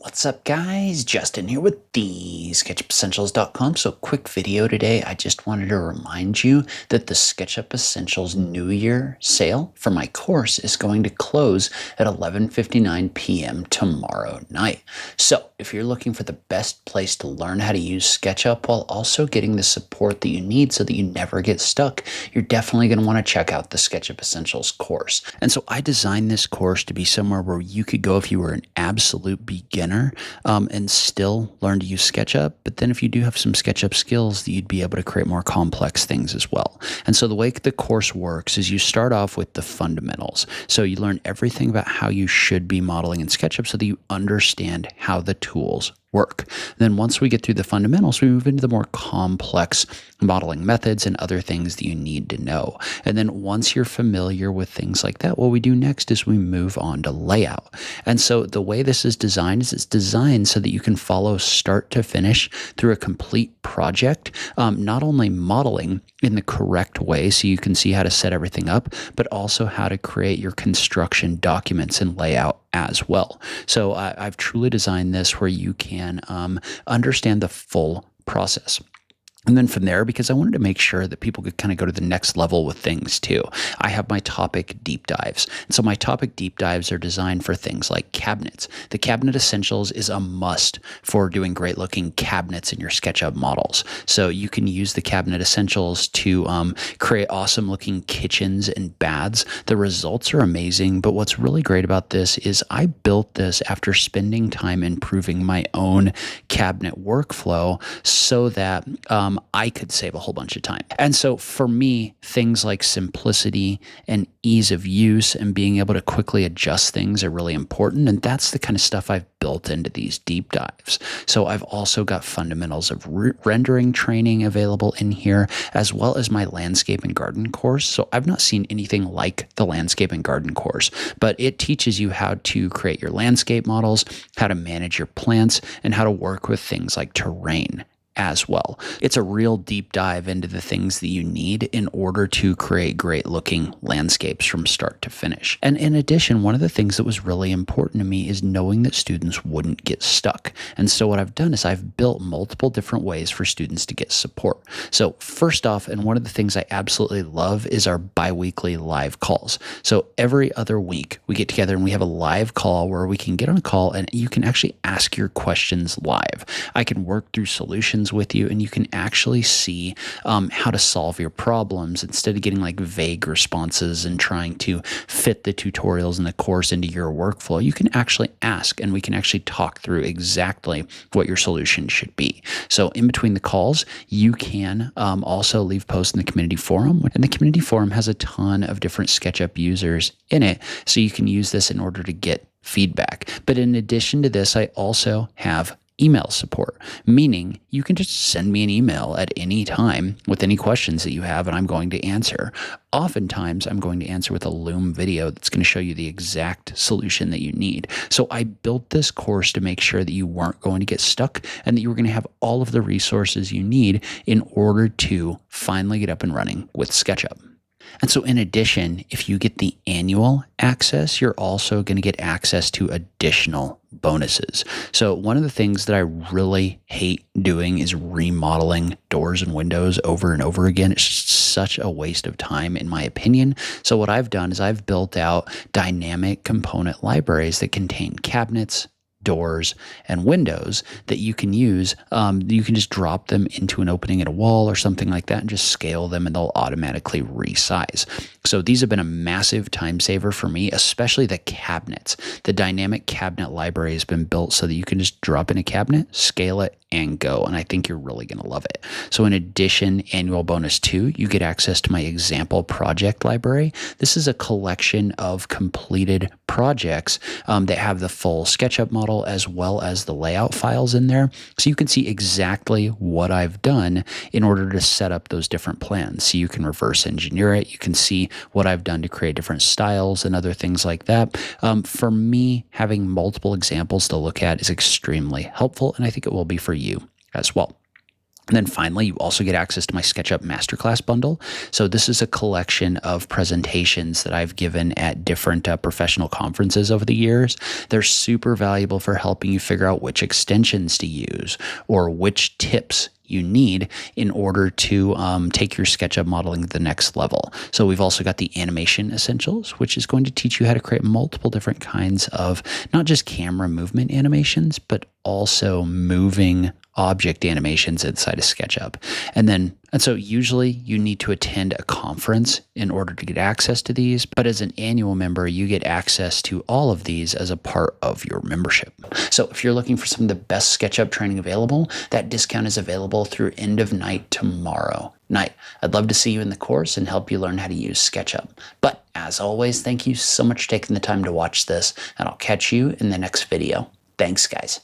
What's up, guys? Justin here with TheSketchUpEssentials.com. So quick video today. I just wanted to remind you that the SketchUp Essentials New Year sale for my course is going to close at 11:59 p.m. tomorrow night. So if you're looking for the best place to learn how to use SketchUp while also getting the support that you need so that you never get stuck, you're definitely going to want to check out the SketchUp Essentials course. And so I designed this course to be somewhere where you could go if you were an absolute beginner and still learn to use SketchUp. But then if you do have some SketchUp skills, you'd be able to create more complex things as well. And so the way the course works is you start off with the fundamentals. So you learn everything about how you should be modeling in SketchUp so that you understand how the tools work. Then once we get through the fundamentals, we move into the more complex modeling methods and other things that you need to know. And then once you're familiar with things like that, what we do next is we move on to layout. And so the way this is designed is it's designed so that you can follow start to finish through a complete project, not only modeling in the correct way so you can see how to set everything up, but also how to create your construction documents and layout as well. So I've truly designed this where you can understand the full process. And then from there, because I wanted to make sure that people could kind of go to the next level with things too, I have my topic deep dives. And so my topic deep dives are designed for things like cabinets. The Cabinet Essentials is a must for doing great looking cabinets in your SketchUp models. So you can use the Cabinet Essentials to create awesome looking kitchens and baths. The results are amazing, but what's really great about this is I built this after spending time improving my own cabinet workflow so that I could save a whole bunch of time. And so for me, things like simplicity and ease of use and being able to quickly adjust things are really important. And that's the kind of stuff I've built into these deep dives. So I've also got fundamentals of rendering training available in here, as well as my landscape and garden course. So I've not seen anything like the landscape and garden course, but it teaches you how to create your landscape models, how to manage your plants, and how to work with things like terrain as well. It's a real deep dive into the things that you need in order to create great looking landscapes from start to finish. And in addition, one of the things that was really important to me is knowing that students wouldn't get stuck. And so what I've done is I've built multiple different ways for students to get support. So first off, and one of the things I absolutely love is our bi-weekly live calls. So every other week we get together and we have a live call where we can get on a call and you can actually ask your questions live. I can work through solutions with you and you can actually see how to solve your problems instead of getting like vague responses and trying to fit the tutorials in the course into your workflow. You can actually ask and we can actually talk through exactly what your solution should be. So in between the calls, you can also leave posts in the community forum, and the community forum has a ton of different SketchUp users in it, so you can use this in order to get feedback. But in addition to this, I also have email support, meaning you can just send me an email at any time with any questions that you have and I'm going to answer. Oftentimes, I'm going to answer with a Loom video that's going to show you the exact solution that you need. So I built this course to make sure that you weren't going to get stuck and that you were going to have all of the resources you need in order to finally get up and running with SketchUp. And so in addition, if you get the annual access, you're also going to get access to additional bonuses. So one of the things that I really hate doing is remodeling doors and windows over and over again. It's just such a waste of time, in my opinion. So what I've done is I've built out dynamic component libraries that contain cabinets, doors, and windows that you can use. You can just drop them into an opening at a wall or something like that and just scale them and they'll automatically resize. So these have been a massive time saver for me, especially the cabinets. The dynamic cabinet library has been built so that you can just drop in a cabinet, scale it, and go. And I think you're really going to love it. So in addition, annual bonus 2, you get access to my example project library. This is a collection of completed projects that have the full SketchUp model as well as the layout files in there. So you can see exactly what I've done in order to set up those different plans. So you can reverse engineer it. You can see what I've done to create different styles and other things like that. For me, having multiple examples to look at is extremely helpful, and I think it will be for you as well. And then finally, you also get access to my SketchUp Masterclass bundle. So this is a collection of presentations that I've given at different professional conferences over the years. They're super valuable for helping you figure out which extensions to use or which tips you need in order to take your SketchUp modeling to the next level. So we've also got the Animation Essentials, which is going to teach you how to create multiple different kinds of not just camera movement animations, but also moving object animations inside of SketchUp. And so usually you need to attend a conference in order to get access to these, but as an annual member, you get access to all of these as a part of your membership. So if you're looking for some of the best SketchUp training available, that discount is available through end of night tomorrow night. I'd love to see you in the course and help you learn how to use SketchUp. But as always, thank you so much for taking the time to watch this, and I'll catch you in the next video. Thanks, guys.